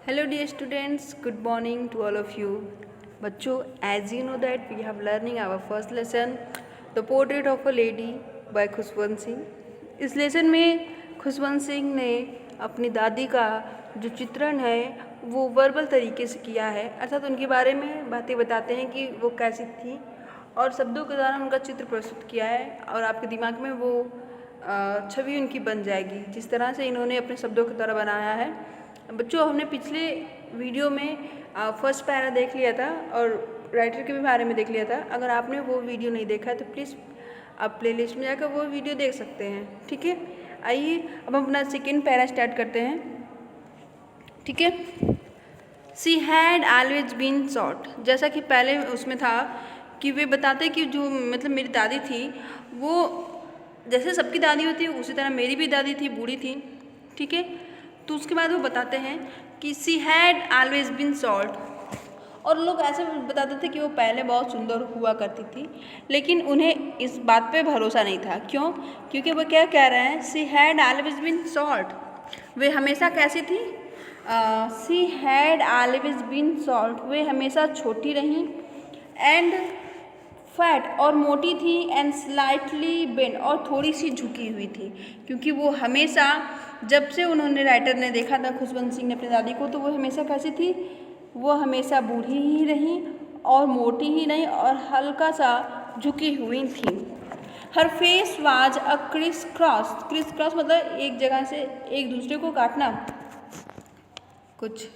Hello dear students, good morning to all of you. बच्चों, as you know that we have learning our first lesson, The Portrait of a Lady by Khushwant Singh. इस lesson में खुशवंत सिंह ने अपनी दादी का जो चित्रण है वो वर्बल तरीके से किया है, अर्थात उनके बारे में बातें बताते हैं कि वो कैसी थी और शब्दों के द्वारा उनका चित्र प्रस्तुत किया है और आपके दिमाग में वो छवि उनकी बन जाएगी जिस तरह से इन्होंने अपने शब्दों के द्वारा बनाया है. बच्चों, हमने पिछले वीडियो में फर्स्ट पैरा देख लिया था और राइटर के भी बारे में देख लिया था. अगर आपने वो वीडियो नहीं देखा है तो प्लीज़ आप प्लेलिस्ट में जाकर वो वीडियो देख सकते हैं. ठीक है, आइए अब हम अपना सेकेंड पैरा स्टार्ट करते हैं. ठीक है. She had always been short. जैसा कि पहले उसमें था कि वे बताते कि जो मतलब मेरी दादी थी वो जैसे सबकी दादी होती है उसी तरह मेरी भी दादी थी, बूढ़ी थी. ठीक है. तो उसके बाद वो बताते हैं कि she had always been short, और लोग ऐसे बताते थे कि वो पहले बहुत सुंदर हुआ करती थी, लेकिन उन्हें इस बात पे भरोसा नहीं था. क्यों? क्योंकि वो क्या कह रहे हैं, she had always been short. वे हमेशा कैसी थी? She had always been short. वे हमेशा छोटी रहीं. एंड फैट और मोटी थी. एंड स्लाइटली बेंड और थोड़ी सी झुकी हुई थी. क्योंकि वो हमेशा, जब से उन्होंने राइटर ने देखा था खुशवंत सिंह ने अपनी दादी को, तो वो हमेशा कैसी थी? वो हमेशा बूढ़ी ही रही और मोटी ही नहीं और हल्का सा झुकी हुई थी. हर face was a crisscross. Crisscross मतलब एक जगह से एक दूसरे को काटना, कुछ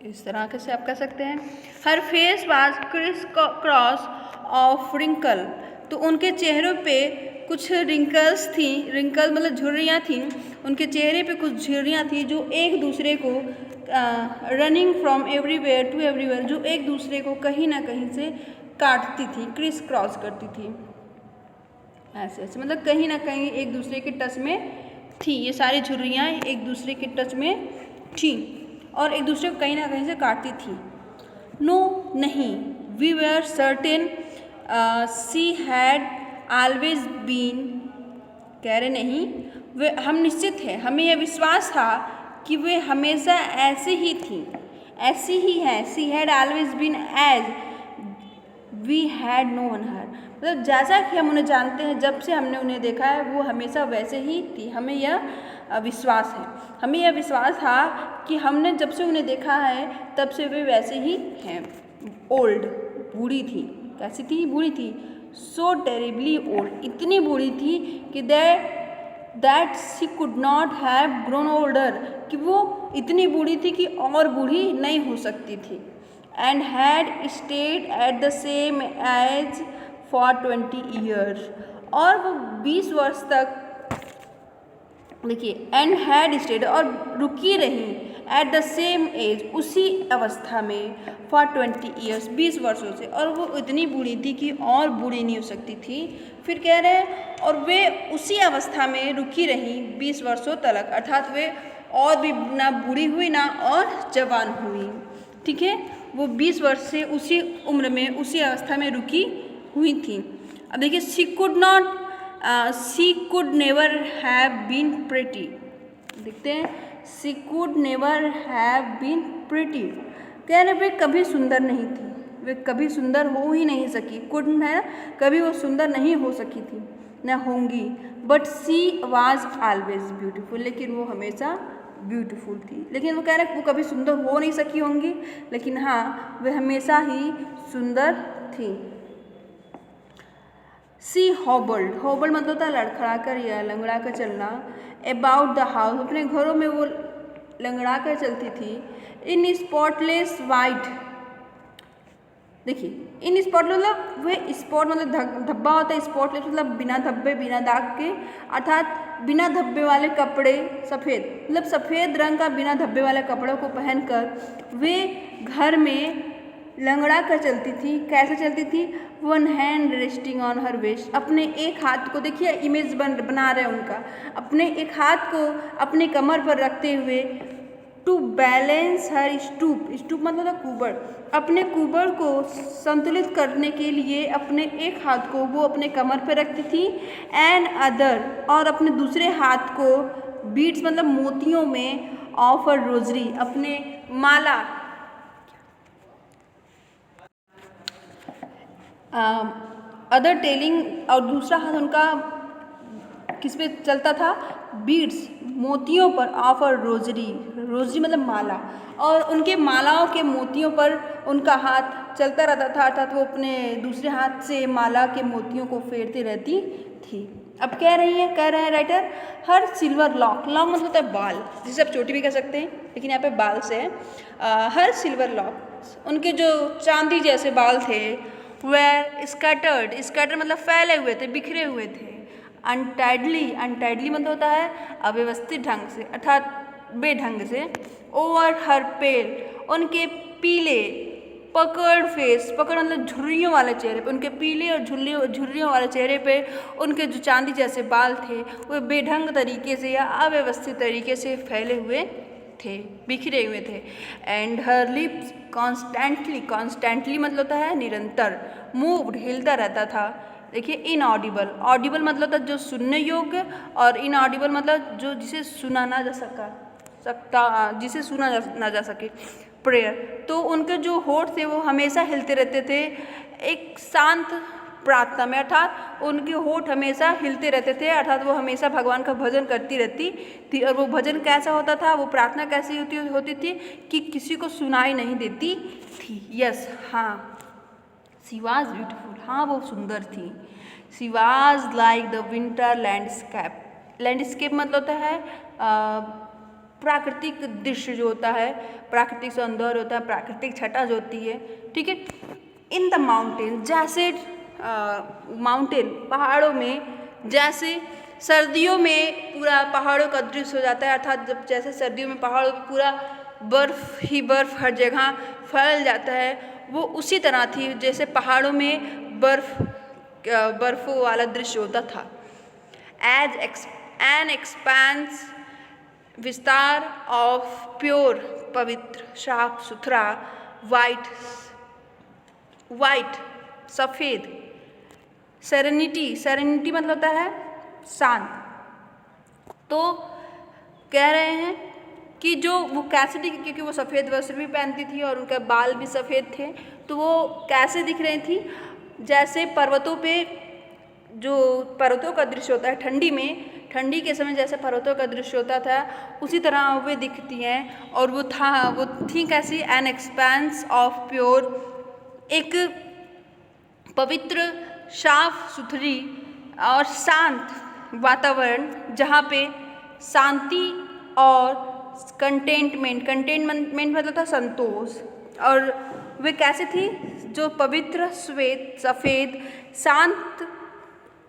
इस तरह से आप कह सकते हैं. हर face was crisscross of wrinkle. तो उनके चेहरों पे कुछ रिंकल्स थी. रिंकल मतलब झुर्रियाँ थीं. उनके चेहरे पे कुछ झुर्रियाँ थी जो एक दूसरे को running from everywhere to everywhere, जो एक दूसरे को कहीं ना कहीं से काटती थी, क्रिस क्रॉस करती थी. ऐसे ऐसे मतलब कहीं ना कहीं एक दूसरे के टच में थी. ये सारी झुर्रियाँ एक दूसरे के टच में थी और एक दूसरे को कहीं ना कहीं से काटती थी. नो नहीं, we were certain she had always been. कह रहे नहीं, वे हम निश्चित हैं, हमें यह विश्वास था कि वे हमेशा ऐसी ही थी, ऐसी ही हैं. She had always been as we had known her. मतलब जैसा कि हम उन्हें जानते हैं, जब से हमने उन्हें देखा है वो हमेशा वैसे ही थी. हमें यह विश्वास है, हमें यह विश्वास था कि हमने जब से उन्हें देखा है तब से वे वैसे ही हैं. ओल्ड, बूढ़ी थी. कैसी थी? बूढ़ी थी. सो टेरिबली ओल्ड. इतनी बूढ़ी थी कि that she could not have grown older. कि वो इतनी बूढ़ी थी कि और बूढ़ी नहीं हो सकती थी. And had stayed at the same age for 20 years. और वो 20 वर्ष तक, देखिए, एंड हैड स्टेड और रुकी रही, एट द सेम एज उसी अवस्था में, फॉर 20 ईयर्स 20 वर्षों से. और वो इतनी बूढ़ी थी कि और बूढ़ी नहीं हो सकती थी. फिर कह रहे हैं और वे उसी अवस्था में रुकी रही 20 वर्षों तक, अर्थात वे और भी ना बूढ़ी हुई ना और जवान हुई. ठीक है. वो 20 वर्ष से उसी उम्र में उसी अवस्था में रुकी हुई थी. अब देखिए, she could never have been pretty. देखते हैं, she could never have been pretty. कह रहे वे कभी सुंदर नहीं थी, वे कभी सुंदर हो ही नहीं सकी. कुड है, कभी वो सुंदर नहीं हो सकी थी, न होंगी. But she was always beautiful. लेकिन वो हमेशा ब्यूटीफुल थी. लेकिन वो कह रहे वो कभी सुंदर हो नहीं सकी होंगी, लेकिन हाँ, वे हमेशा ही सुंदर थी. सी हॉबल्ड. हॉबल्ड मतलब होता है लड़खड़ा कर या लंगड़ा कर चलना. About the house. अपने घरों में वो लंगड़ा कर चलती थी. इन स्पॉटलेस वाइट. देखिए, इन स्पॉट मतलब वे स्पॉट मतलब धब्बा होता है. स्पॉटलेस मतलब बिना धब्बे बिना दाग के, अर्थात बिना धब्बे वाले कपड़े, सफ़ेद मतलब सफ़ेद रंग का बिना धब्बे वाले कपड़ों को पहनकर वे घर में लंगड़ा कर चलती थी. कैसे चलती थी? One hand resting on her waist. अपने एक हाथ को, देखिए इमेज बना रहे हैं उनका, अपने एक हाथ को अपने कमर पर रखते हुए, to balance her stoop. Stoop मतलब कुबड़. अपने कुबड़ को संतुलित करने के लिए अपने एक हाथ को वो अपने कमर पर रखती थी. एंड अदर, और अपने दूसरे हाथ को बीड्स मतलब मोतियों में ऑफ अ रोजरी, अपने माला, अदर टेलिंग, और दूसरा हाथ उनका किस पे चलता था, बीड्स, मोतियों पर, ऑफ अ रोजरी, रोजरी मतलब माला, और उनके मालाओं के मोतियों पर उनका हाथ चलता रहता था, अर्थात वो अपने दूसरे हाथ से माला के मोतियों को फेरती रहती थी। अब कह रहे हैं राइटर, हर सिल्वर लॉक, लॉक मतलब होता है बाल, जिसे आप चोटी भी कह सकते हैं, लेकिन यहाँ पे बाल से है, हर सिल्वर लॉक, उनके जो चांदी जैसे बाल थे, वेर स्कैटर्ड, स्कैटर्ड मतलब फैले हुए थे, बिखरे हुए थे, अनटाइडली, अनटाइडली मतलब होता है अव्यवस्थित ढंग से, अर्थात बेढंग से, ओवर हर पेल, उनके पीले, पकड़ फेस, पकड़ मतलब झुर्रियों वाले चेहरे पे, उनके पीले और झुर्रियों वाले चेहरे पे उनके जो चांदी जैसे बाल थे वो बेढंग तरीके से या अव्यवस्थित तरीके से फैले हुए थे, बिखरे हुए थे। And her lips constantly, constantly मतलब होता है निरंतर, मूव्ड हिलता रहता था। देखिए इनऑडिबल, ऑडिबल मतलब था जो सुनने योग्य, और इनऑडिबल मतलब जो जिसे सुना ना जा सकता, जिसे सुना ना जा सके, प्रेयर। तो उनके जो होठ थे वो हमेशा हिलते रहते थे एक शांत प्रार्थना में, अर्थात उनके होठ हमेशा हिलते रहते थे, अर्थात वो हमेशा भगवान का भजन करती रहती थी। और वो भजन कैसा होता था, वो प्रार्थना कैसी होती थी कि किसी को सुनाई नहीं देती थी। यस, हाँ, शी वॉज ब्यूटिफुल, हाँ वो सुंदर थी। She was like the winter landscape, landscape मतलब होता है प्राकृतिक दृश्य जो होता है, प्राकृतिक सौंदर्य होता है, प्राकृतिक छटा जो होती है, ठीक है। इन द माउंटेन, जैसे माउंटेन पहाड़ों में, जैसे सर्दियों में पूरा पहाड़ों का दृश्य हो जाता है, अर्थात जब जैसे सर्दियों में पहाड़ों पर पूरा बर्फ़ ही बर्फ़ हर जगह फैल जाता है, वो उसी तरह थी जैसे पहाड़ों में बर्फ़ वाला दृश्य होता था। एन एक्सपेंस, विस्तार ऑफ प्योर, पवित्र, साफ सुथरा, वाइट सफ़ेद, सेरेनिटी, सेरेनिटी मतलब होता है शांत। तो कह रहे हैं कि जो वो कैसे दिख, क्योंकि वो सफ़ेद वस्त्र भी पहनती थी और उनके बाल भी सफ़ेद थे, तो वो कैसे दिख रही थी, जैसे पर्वतों पे, जो पर्वतों का दृश्य होता है ठंडी में, ठंडी के समय जैसे पर्वतों का दृश्य होता था उसी तरह वे दिखती हैं। और वो थी कैसी, एन एक्सपेंस ऑफ प्योर, एक पवित्र, साफ सुथरी और शांत वातावरण, जहाँ पे शांति और कंटेनमेंट मतलब था संतोष। और वे कैसे थी, जो पवित्र, श्वेत, सफ़ेद, शांत,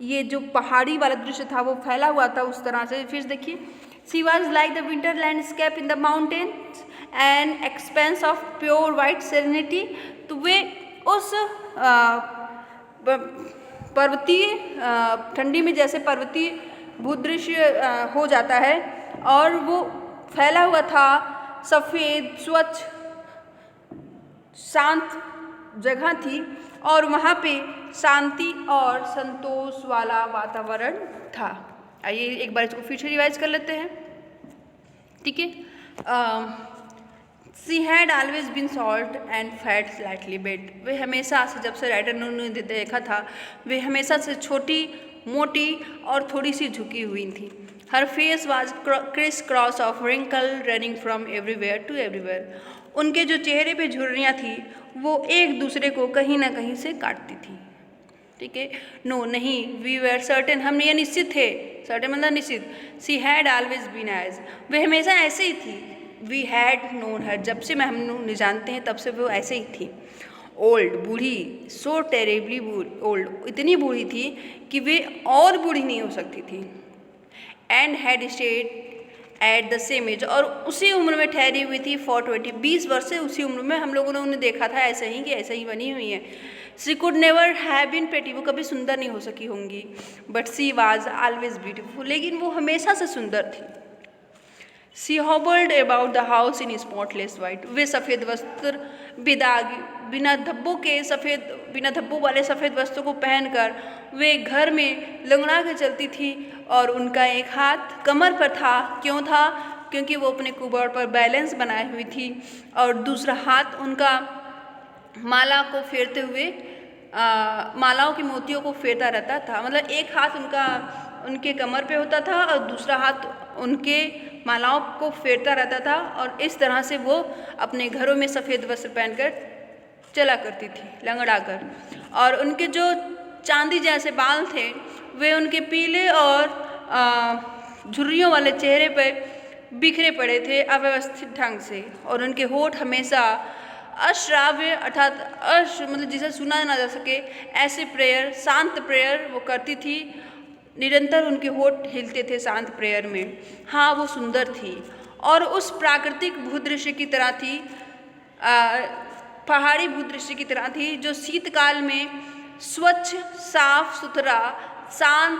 ये जो पहाड़ी वाला दृश्य था वो फैला हुआ था उस तरह से। फिर देखिए, she was like the winter landscape in the mountains and expense of pure white serenity. तो वे उस पर्वतीय ठंडी में जैसे पर्वतीय भूदृश्य हो जाता है, और वो फैला हुआ था सफ़ेद, स्वच्छ, शांत जगह थी, और वहाँ पे शांति और संतोष वाला वातावरण था। आइए एक बार इसको फिर से रिवाइज कर लेते हैं, ठीक है। She had always been salt and fat slightly bed, वे हमेशा से, जब से राइटर ने देखा था, वे हमेशा से छोटी, मोटी और थोड़ी सी झुकी हुई थी। हर face was crisscross of wrinkle running from everywhere to everywhere, उनके जो चेहरे पे झुर्रियाँ थी वो एक दूसरे को कहीं ना कहीं से काटती थी, ठीक है। नो नहीं, वी वेर सर्टेन, हम ये निश्चित थे, सर्टेन मतलब निश्चित। She had always been as, वे हमेशा ऐसे ही थी। वी हैड नोन हर, जब से हम जानते हैं तब से वो ऐसे ही थी। ओल्ड, बूढ़ी, सो टेरेबली ओल्ड, इतनी बूढ़ी थी कि वे और बूढ़ी नहीं हो सकती थी। And had stayed at the same age, और उसी उम्र में ठहरी हुई थी फॉर 20 वर्ष से उसी उम्र में हम लोगों ने उन्हें देखा था ऐसे ही कि ऐसे ही बनी हुई है। She could never have been pretty, वो कभी सुंदर नहीं हो सकी होंगी, but she was always beautiful, लेकिन वो हमेशा से सुंदर थी। She hobbled about the house in spotless white, वे सफ़ेद वस्त्र, बिना धब्बों वाले सफ़ेद वस्त्रों को पहनकर वे घर में लंगड़ा के चलती थी, और उनका एक हाथ कमर पर था। क्यों था? क्योंकि वो अपने कीबोर्ड पर बैलेंस बनाए हुई थी और दूसरा हाथ उनका माला को फेरते हुए मालाओं की मोतियों को फेरता रहता था। मतलब एक हाथ उनका उनके कमर पे होता था और दूसरा हाथ उनके मालाओं को फेरता रहता था और इस तरह से वो अपने घरों में सफ़ेद वस्त्र पहनकर चला करती थी लंगड़ा कर। और उनके जो चांदी जैसे बाल थे वे उनके पीले और झुर्रियों वाले चेहरे पर बिखरे पड़े थे अव्यवस्थित ढंग से और उनके होठ हमेशा अश्राव्य अर्थात मतलब जिसे सुना ना जा सके ऐसे प्रेयर शांत प्रेयर वो करती थी। निरंतर उनके होठ हिलते थे शांत प्रेयर में। हाँ वो सुंदर थी और उस प्राकृतिक भूदृश्य की तरह थी, पहाड़ी भूदृश्य की तरह थी जो शीतकाल में स्वच्छ साफ सुथरा शांत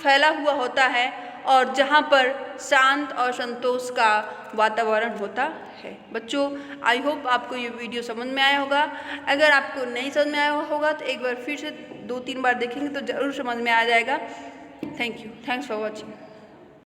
फैला हुआ होता है और जहाँ पर शांत और संतोष का वातावरण होता है। बच्चों आई होप आपको ये वीडियो समझ में आया होगा। अगर आपको नहीं समझ में आया होगा तो एक बार फिर से 2-3 बार देखेंगे तो ज़रूर समझ में आ जाएगा। Thank you, thanks for watching.